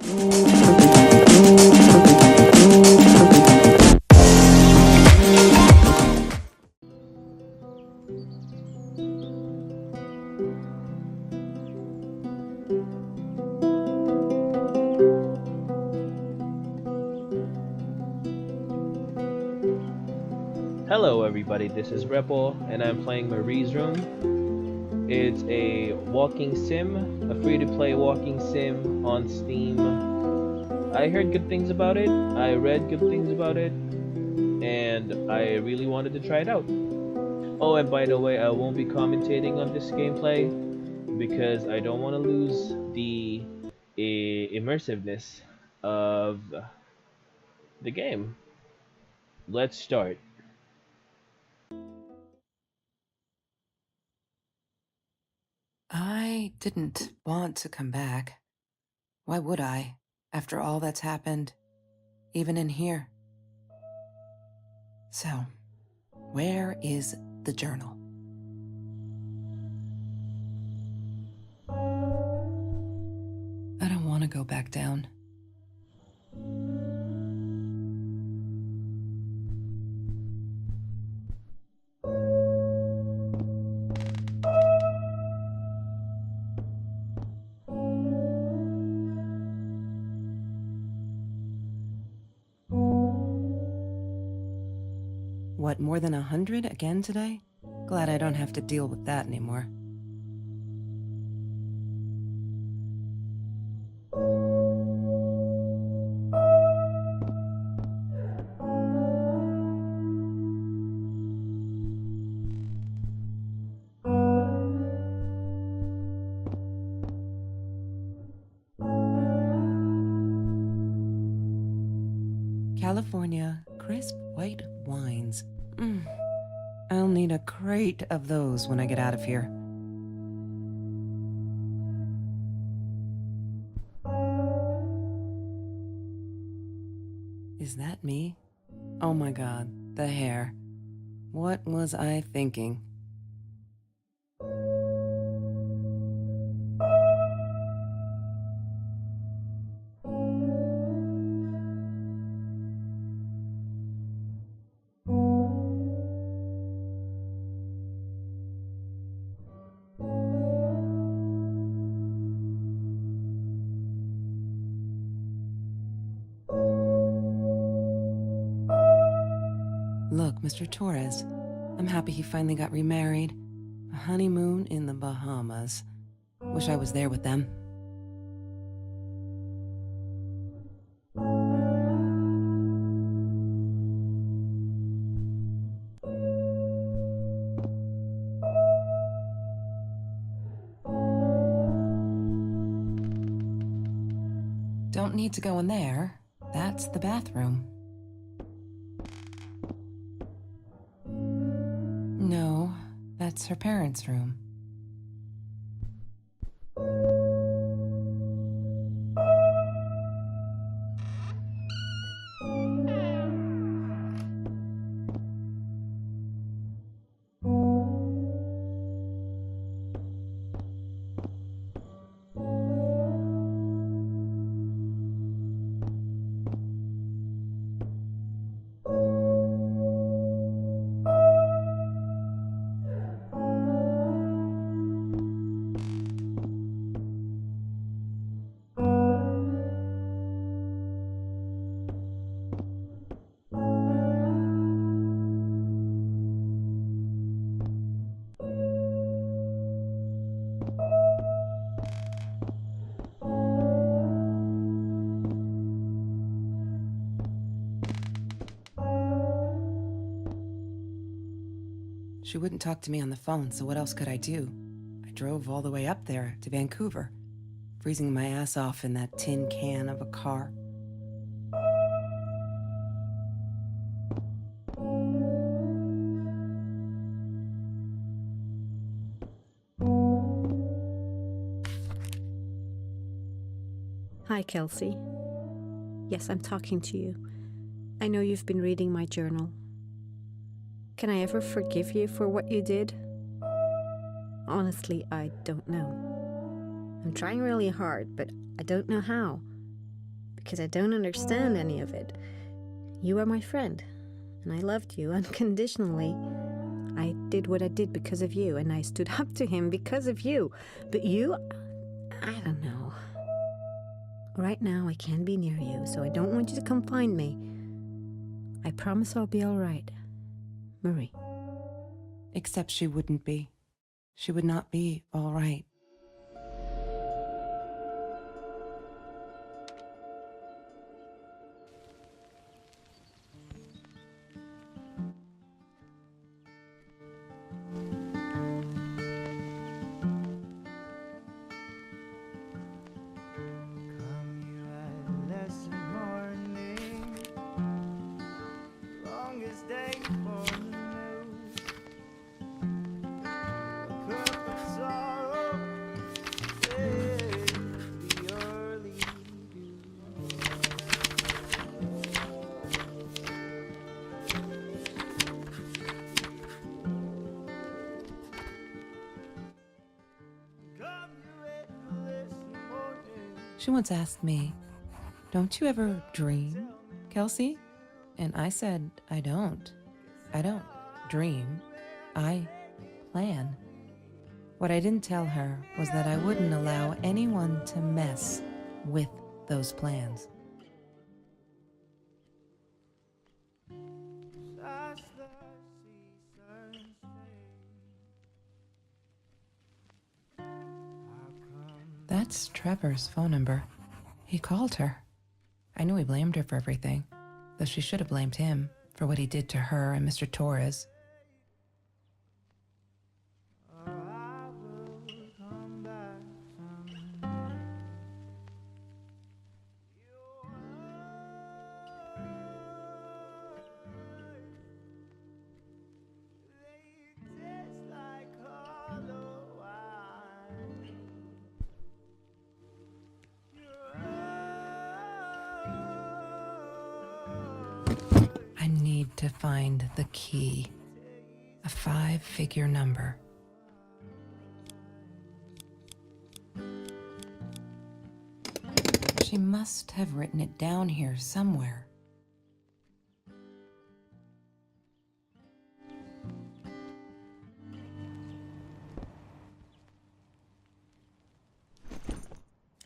Hello everybody, this is repo and I'm playing Marie's Room. It's a walking sim, a free-to-play walking sim on Steam. I heard good things about it, I read good things about it, and I really wanted to try it out. Oh, and by the way, I won't be commentating on this gameplay because I don't want to lose the immersiveness of the game. Let's start. I didn't want to come back. Why would I, after all that's happened, even in here? So, where is the journal? I don't want to go back down. What, more than 100 again today? Glad I don't have to deal with that anymore. California crisp white wines. I'll need a crate of those when I get out of here. Is that me? Oh my god, the hair. What was I thinking? Look, Mr. Torres, I'm happy he finally got remarried. A honeymoon in the Bahamas. Wish I was there with them. Don't need to go in there. That's the bathroom. No, that's her parents' room. She wouldn't talk to me on the phone, so what else could I do? I drove all the way up there to Vancouver, freezing my ass off in that tin can of a car. Hi, Kelsey. Yes, I'm talking to you. I know you've been reading my journal. Can I ever forgive you for what you did? Honestly, I don't know. I'm trying really hard, but I don't know how. because I don't understand any of it. You are my friend, and I loved you unconditionally. I did what I did because of you, and I stood up to him because of you. But you, I don't know. Right now, I can't be near you, so I don't want you to come find me. I promise I'll be all right. Marie. Except she wouldn't be. She would not be all right. She once asked me, "Don't you ever dream, Kelsey?" And I said, I don't. I don't dream. I plan. What I didn't tell her was that I wouldn't allow anyone to mess with those plans. That's Trevor's phone number. He called her. I knew he blamed her for everything, though she should have blamed him for what he did to her and Mr. Torres. I need to find the key, a 5-figure number. She must have written it down here somewhere.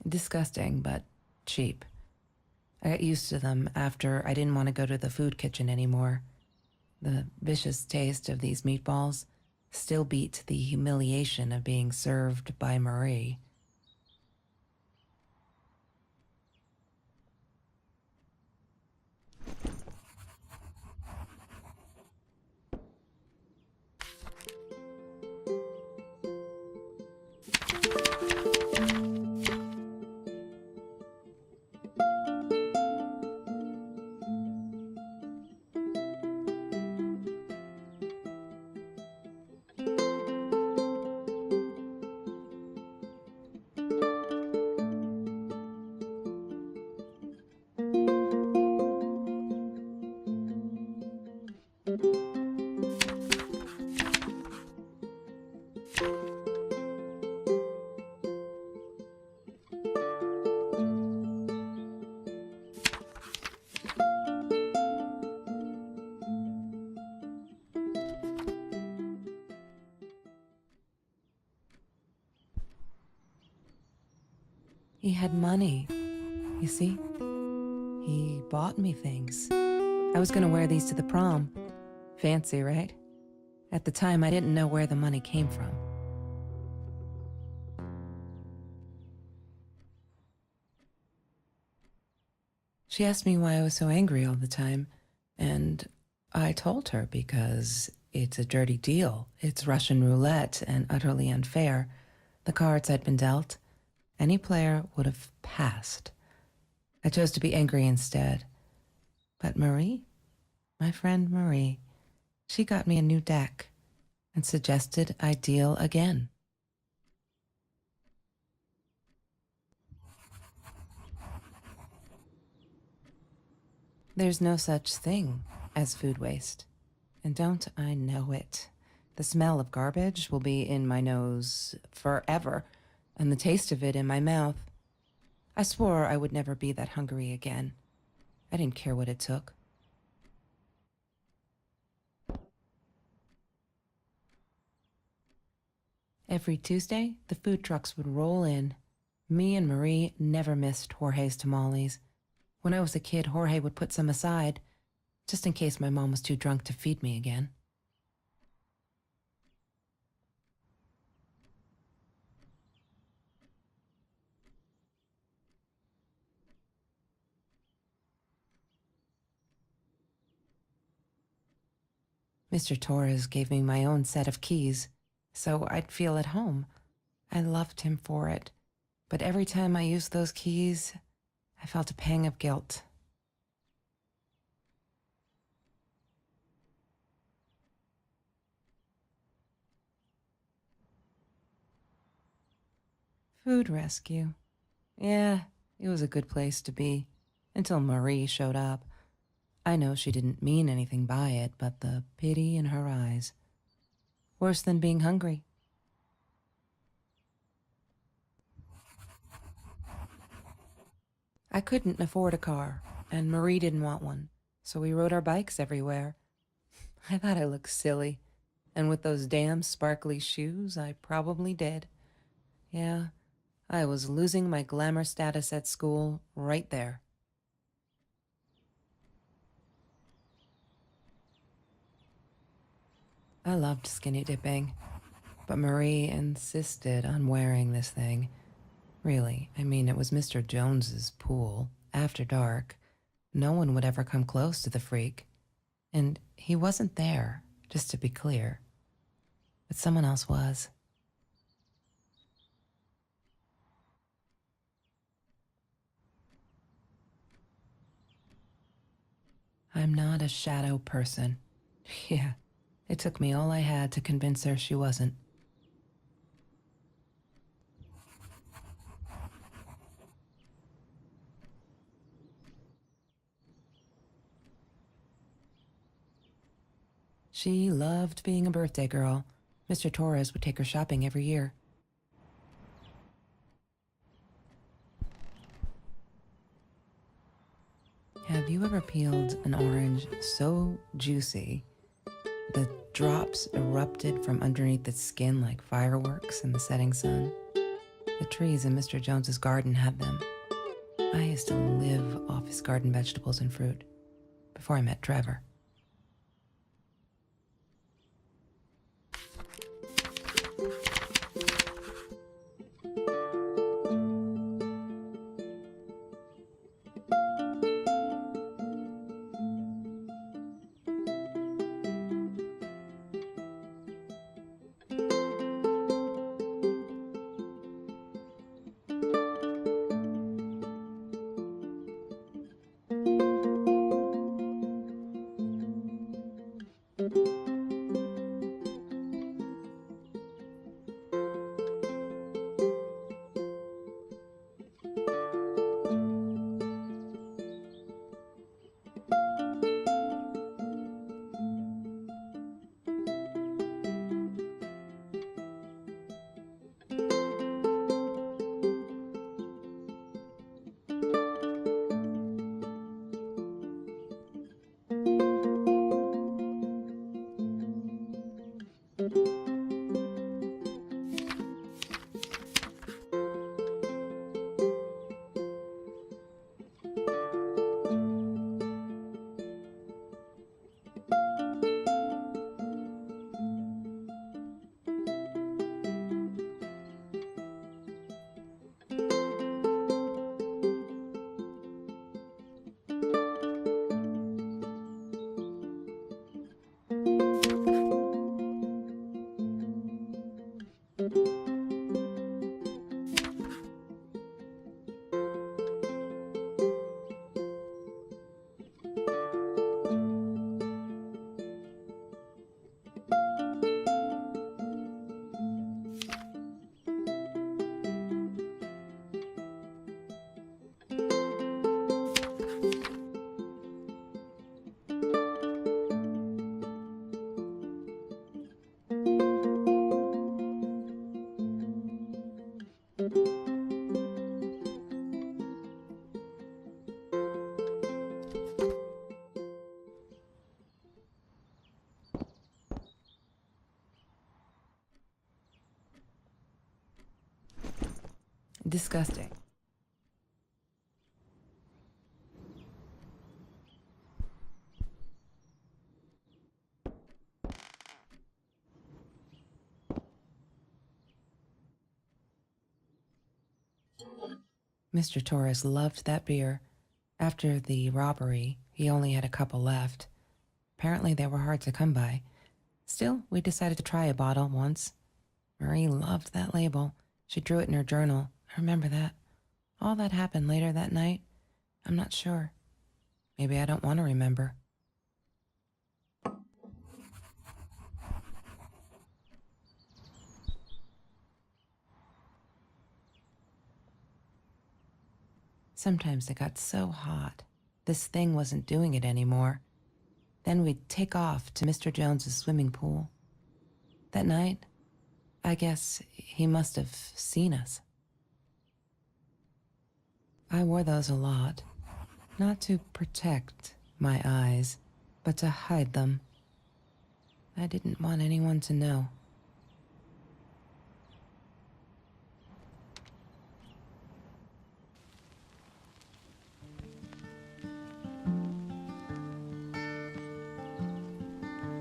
Disgusting, but cheap. I got used to them after I didn't want to go to the food kitchen anymore. The vicious taste of these meatballs still beat the humiliation of being served by Marie. He had money, you see? He bought me things. I was gonna wear these to the prom. Fancy, right? At the time, I didn't know where the money came from. She asked me why I was so angry all the time, and I told her because it's a dirty deal. It's Russian roulette and utterly unfair. The cards I'd been dealt, any player would have passed. I chose to be angry instead. But Marie, my friend Marie, she got me a new deck and suggested I deal again. There's no such thing as food waste. And don't I know it? The smell of garbage will be in my nose forever, and the taste of it in my mouth. I swore I would never be that hungry again. I didn't care what it took. Every Tuesday, the food trucks would roll in. Me and Marie never missed Jorge's tamales. When I was a kid, Jorge would put some aside, just in case my mom was too drunk to feed me again. Mr. Torres gave me my own set of keys, so I'd feel at home. I loved him for it, but every time I used those keys, I felt a pang of guilt. Food rescue. Yeah, it was a good place to be, until Marie showed up. I know she didn't mean anything by it, but the pity in her eyes. Worse than being hungry. I couldn't afford a car, and Marie didn't want one, so we rode our bikes everywhere. I thought I looked silly, and with those damn sparkly shoes, I probably did. Yeah, I was losing my glamour status at school right there. I loved skinny dipping, but Marie insisted on wearing this thing. Really, I mean, it was Mr. Jones's pool, after dark. No one would ever come close to the freak. And he wasn't there, just to be clear. But someone else was. I'm not a shadow person. Yeah, it took me all I had to convince her she wasn't. She loved being a birthday girl. Mr. Torres would take her shopping every year. Have you ever peeled an orange so juicy the drops erupted from underneath its skin like fireworks in the setting sun? The trees in Mr. Jones's garden had them. I used to live off his garden vegetables and fruit before I met Trevor. Disgusting. Mr. Torres loved that beer. After the robbery, he only had a couple left. Apparently, they were hard to come by. Still, we decided to try a bottle once. Marie loved that label. She drew it in her journal. I remember that. All that happened later that night, I'm not sure. Maybe I don't want to remember. Sometimes it got so hot. This thing wasn't doing it anymore. Then we'd take off to Mr. Jones's swimming pool. That night, I guess he must have seen us. I wore those a lot, not to protect my eyes, but to hide them. I didn't want anyone to know.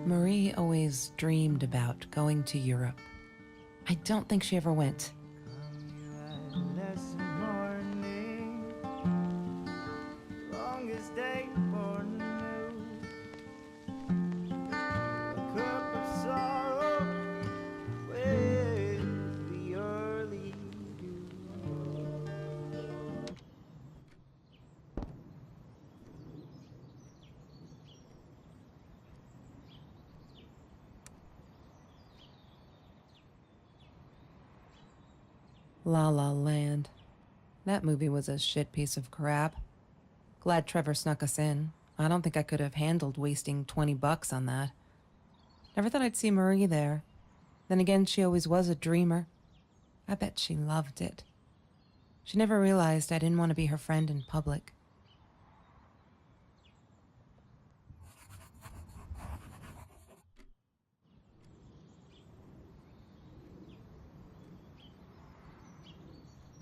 Marie always dreamed about going to Europe. I don't think she ever went. La La Land. That movie was a shit piece of crap. Glad Trevor snuck us in. I don't think I could have handled wasting $20 on that. Never thought I'd see Marie there. Then again, she always was a dreamer. I bet she loved it. She never realized I didn't want to be her friend in public.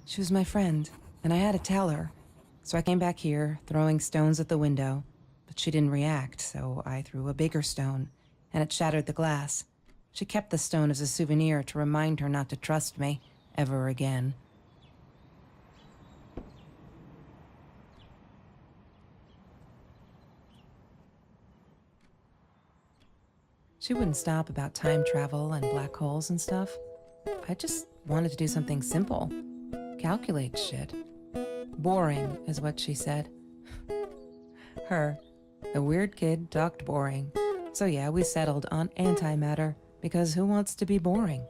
She was my friend, and I had to tell her. So I came back here, throwing stones at the window, but she didn't react, so I threw a bigger stone, and it shattered the glass. She kept the stone as a souvenir to remind her not to trust me ever again. She wouldn't stop about time travel and black holes and stuff. I just wanted to do something simple. Calculate shit. Boring is what she said. Her, the weird kid, talked boring. So yeah, we settled on antimatter, because who wants to be boring?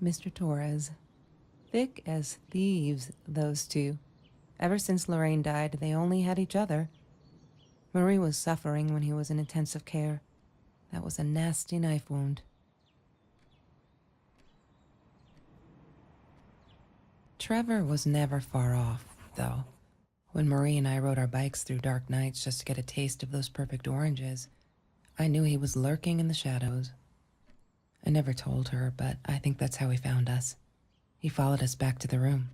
Mr. Torres. Thick as thieves, those two. Ever since Lorraine died, they only had each other. Marie was suffering when he was in intensive care. That was a nasty knife wound. Trevor was never far off, though. When Marie and I rode our bikes through dark nights just to get a taste of those perfect oranges, I knew he was lurking in the shadows. I never told her, but I think that's how he found us. He followed us back to the room.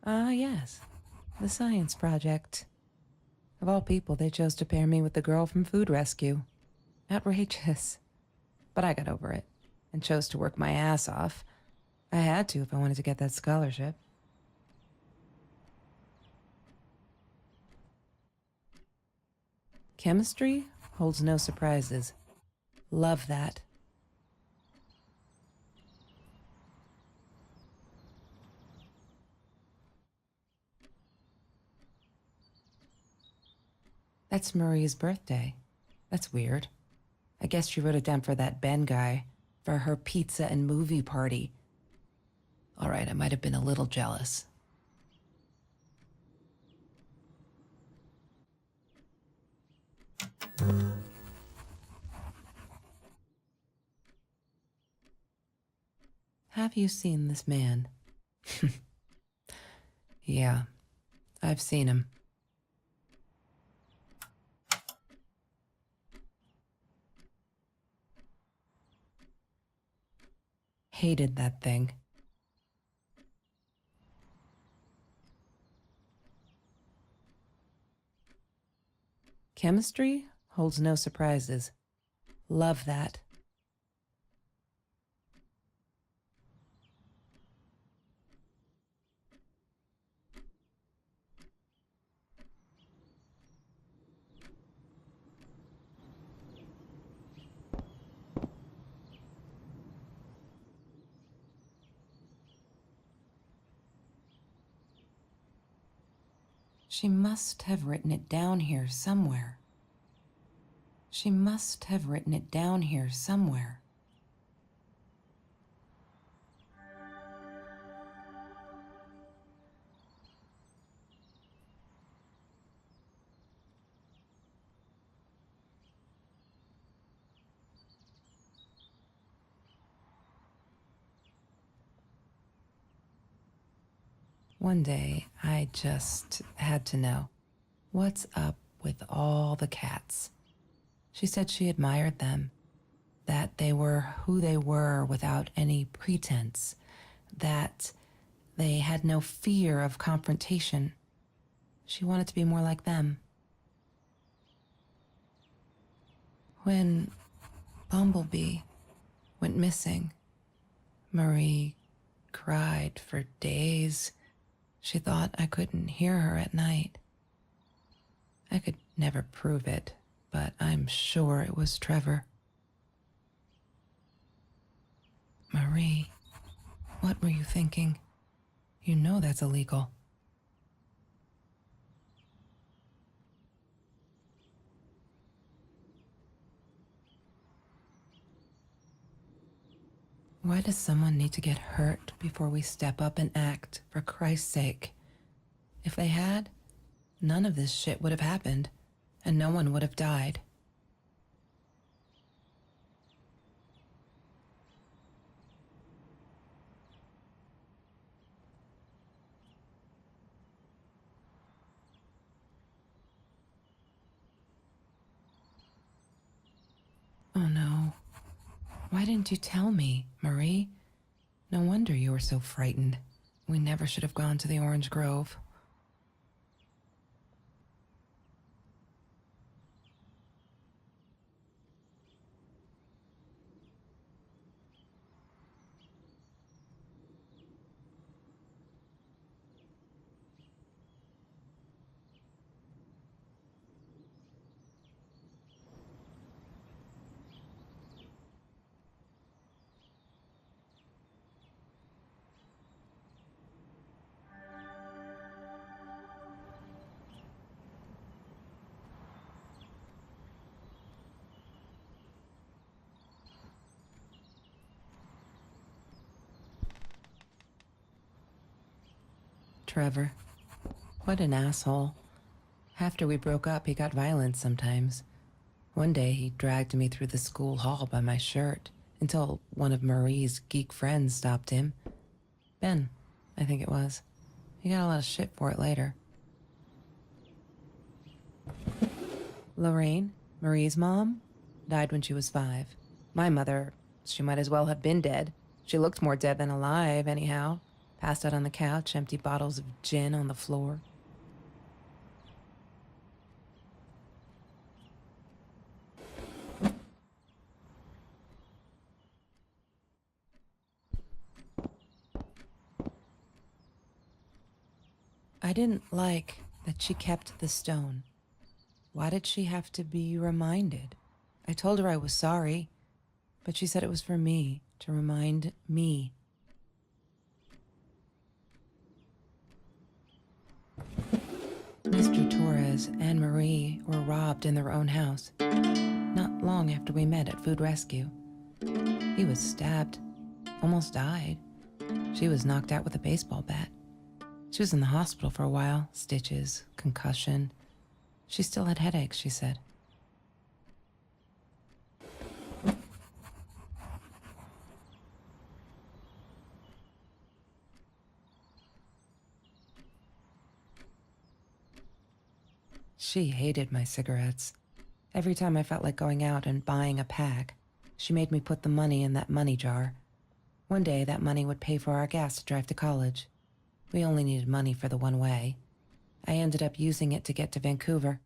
Ah, yes. The science project. Of all people, they chose to pair me with the girl from Food Rescue. Outrageous. But I got over it, and chose to work my ass off. I had to if I wanted to get that scholarship. Chemistry holds no surprises. Love that. That's Marie's birthday. That's weird. I guess she wrote it down for that Ben guy, for her pizza and movie party. All right, I might have been a little jealous. Have you seen this man? Yeah, I've seen him. Hated that thing. Chemistry holds no surprises. Love that. She must have written it down here somewhere. She must have written it down here somewhere. One day, I just had to know what's up with all the cats. She said she admired them, that they were who they were without any pretense, that they had no fear of confrontation. She wanted to be more like them. When Bumblebee went missing, Marie cried for days. She thought I couldn't hear her at night. I could never prove it, but I'm sure it was Trevor. Marie, what were you thinking? You know that's illegal. Why does someone need to get hurt before we step up and act, for Christ's sake? If they had, none of this shit would have happened, and no one would have died. Oh no. Why didn't you tell me, Marie? No wonder you were so frightened. We never should have gone to the Orange Grove. Trevor. What an asshole. After we broke up, he got violent sometimes. One day, he dragged me through the school hall by my shirt until one of Marie's geek friends stopped him. Ben, I think it was. He got a lot of shit for it later. Lorraine, Marie's mom, died when she was 5. My mother, she might as well have been dead. She looked more dead than alive, anyhow. Passed out on the couch, empty bottles of gin on the floor. I didn't like that she kept the stone. Why did she have to be reminded? I told her I was sorry, but she said it was for me, to remind me. Mr. Torres and Marie were robbed in their own house, not long after we met at Food Rescue. He was stabbed, almost died. She was knocked out with a baseball bat. She was in the hospital for a while, stitches, concussion. She still had headaches, she said. She hated my cigarettes. Every time I felt like going out and buying a pack, she made me put the money in that money jar. One day, that money would pay for our gas to drive to college. We only needed money for the one way. I ended up using it to get to Vancouver.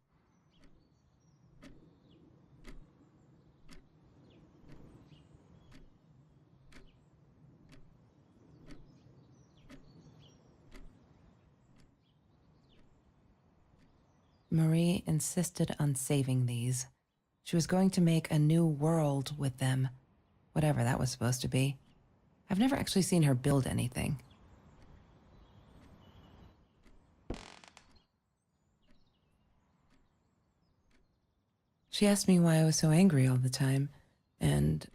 Marie insisted on saving these. She was going to make a new world with them, whatever that was supposed to be. I've never actually seen her build anything. She asked me why I was so angry all the time, and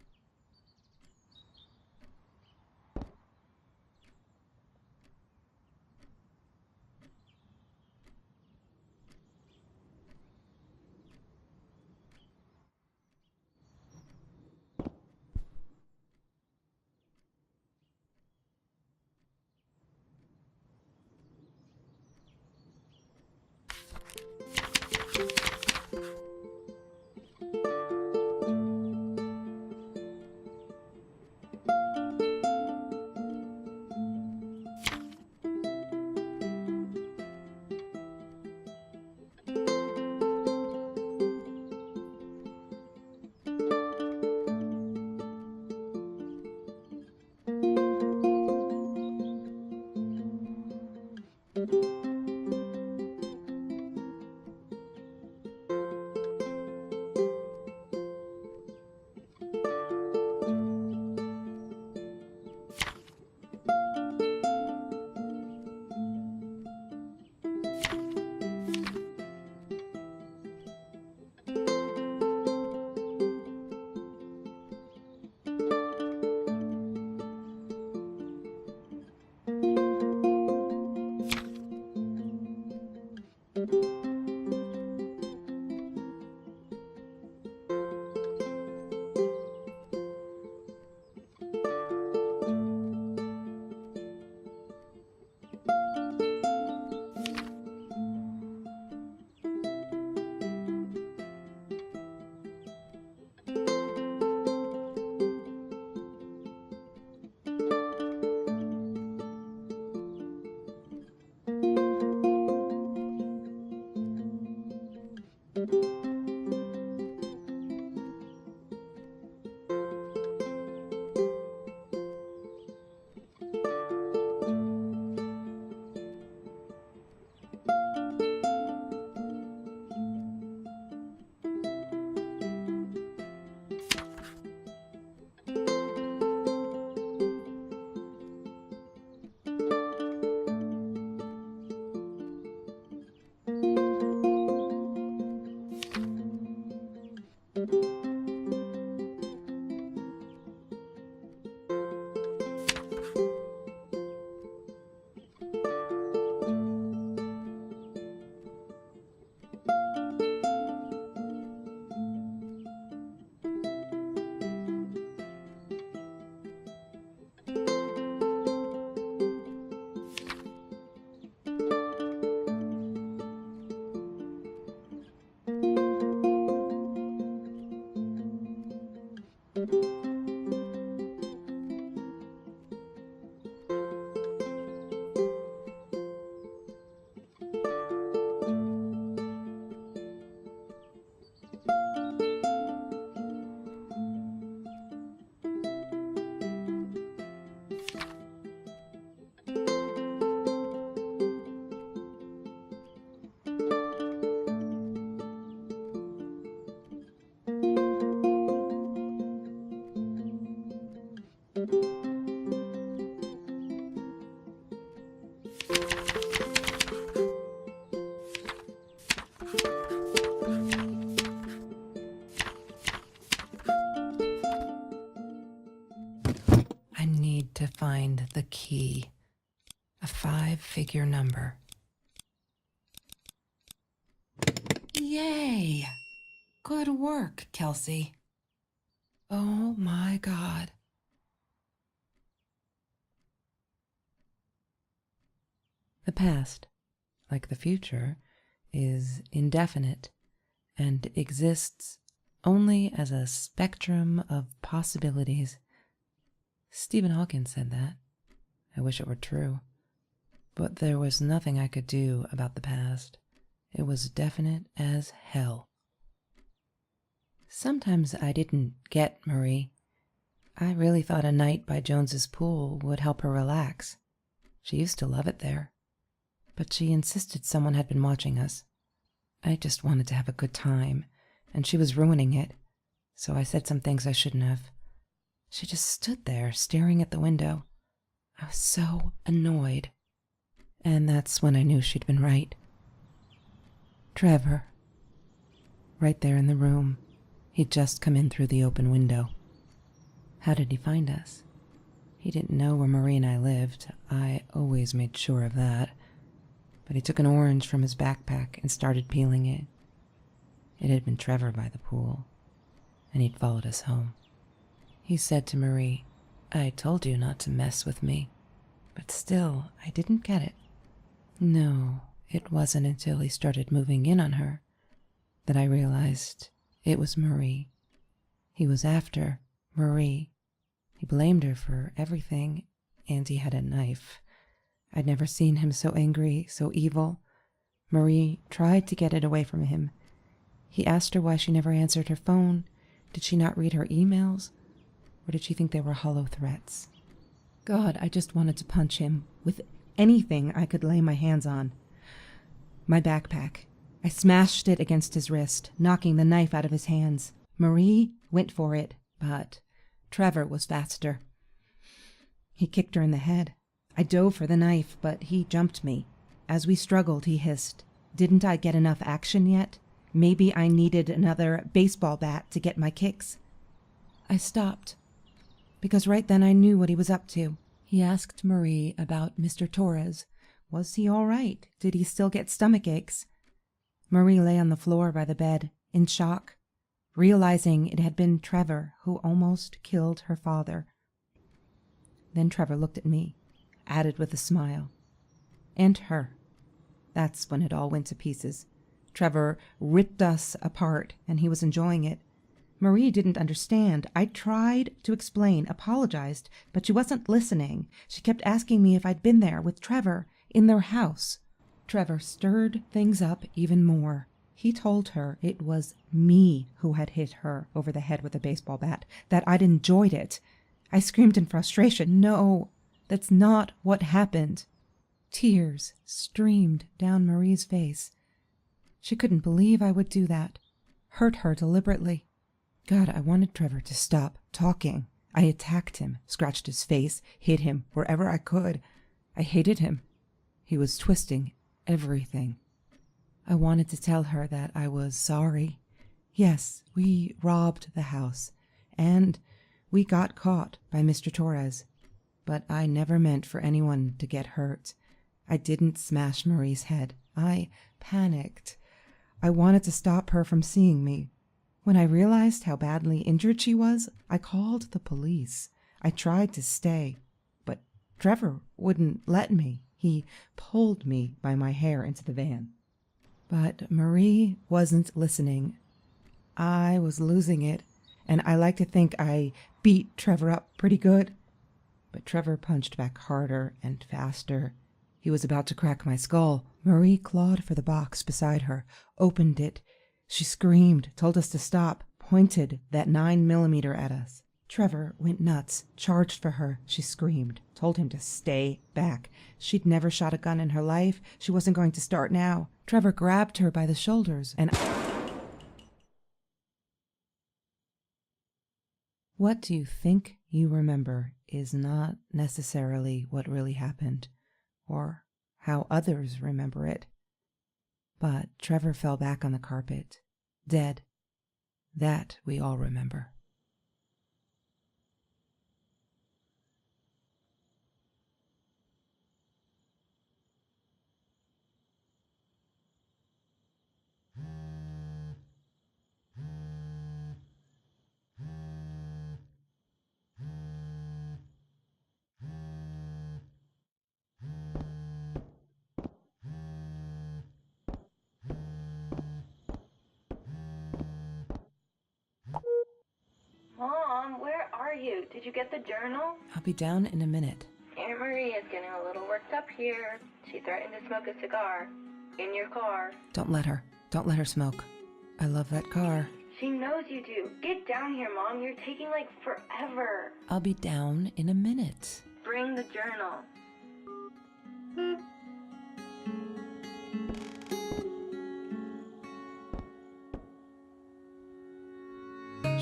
I need to find the key. A 5-figure number. Yay! Good work, Kelsey. Oh my God. The past, like the future, is indefinite and exists only as a spectrum of possibilities. Stephen Hawking said that. I wish it were true. But there was nothing I could do about the past. It was definite as hell. Sometimes I didn't get Marie. I really thought a night by Jones's pool would help her relax. She used to love it there. But she insisted someone had been watching us. I just wanted to have a good time, and she was ruining it, so I said some things I shouldn't have. She just stood there, staring at the window. I was so annoyed. And that's when I knew she'd been right. Trevor. Right there in the room. He'd just come in through the open window. How did he find us? He didn't know where Marie and I lived. I always made sure of that. But he took an orange from his backpack and started peeling it. It had been Trevor by the pool, and he'd followed us home. He said to Marie, "I told you not to mess with me." But still, I didn't get it. No, it wasn't until he started moving in on her that I realized it was Marie. He was after Marie. He blamed her for everything, and he had a knife. I'd never seen him so angry, so evil. Marie tried to get it away from him. He asked her why she never answered her phone. Did she not read her emails? Or did she think they were hollow threats? God, I just wanted to punch him with anything I could lay my hands on. My backpack. I smashed it against his wrist, knocking the knife out of his hands. Marie went for it, but Trevor was faster. He kicked her in the head. I dove for the knife, but he jumped me. As we struggled, he hissed, "Didn't I get enough action yet? Maybe I needed another baseball bat to get my kicks." I stopped, because right then I knew what he was up to. He asked Marie about Mr. Torres. Was he all right? Did he still get stomach aches? Marie lay on the floor by the bed, in shock, realizing it had been Trevor who almost killed her father. Then Trevor looked at me, added with a smile. And her. That's when it all went to pieces. Trevor ripped us apart, and he was enjoying it. Marie didn't understand. I tried to explain, apologized, but she wasn't listening. She kept asking me if I'd been there with Trevor, in their house. Trevor stirred things up even more. He told her it was me who had hit her over the head with a baseball bat, that I'd enjoyed it. I screamed in frustration, "No, that's not what happened." Tears streamed down Marie's face. She couldn't believe I would do that, hurt her deliberately. God, I wanted Trevor to stop talking. I attacked him, scratched his face, hit him wherever I could. I hated him. He was twisting everything. I wanted to tell her that I was sorry. Yes, we robbed the house, and we got caught by Mr. Torres. But I never meant for anyone to get hurt. I didn't smash Marie's head. I panicked. I wanted to stop her from seeing me. When I realized how badly injured she was, I called the police. I tried to stay, but Trevor wouldn't let me. He pulled me by my hair into the van. But Marie wasn't listening. I was losing it, and I like to think I beat Trevor up pretty good. But Trevor punched back harder and faster. He was about to crack my skull. Marie clawed for the box beside her, opened it. She screamed, told us to stop, pointed that 9mm at us. Trevor went nuts, charged for her. She screamed, told him to stay back. She'd never shot a gun in her life. She wasn't going to start now. Trevor grabbed her by the shoulders and... What do you think you remember is not necessarily what really happened, or how others remember it. But Trevor fell back on the carpet, dead. That we all remember. Did you get the journal? I'll be down in a minute. Aunt Marie is getting a little worked up here. She threatened to smoke a cigar. In your car. Don't let her. Don't let her smoke. I love that car. She knows you do. Get down here, Mom. You're taking like forever. I'll be down in a minute. Bring the journal.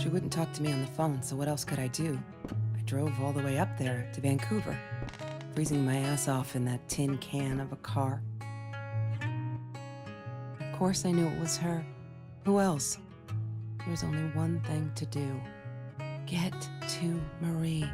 She wouldn't talk to me on the phone, so what else could I do? I drove all the way up there to Vancouver, freezing my ass off in that tin can of a car. Of course I knew it was her. Who else? There was only one thing to do. Get to Marie.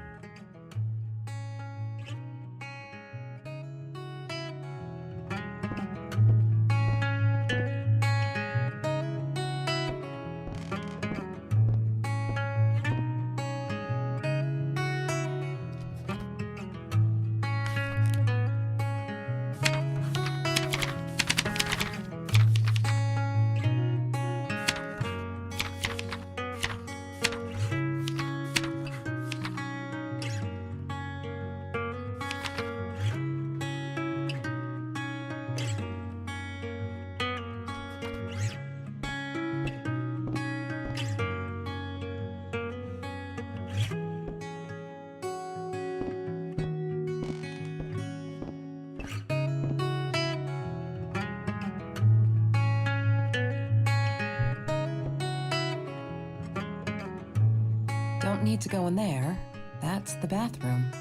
Don't need to go in there. That's the bathroom.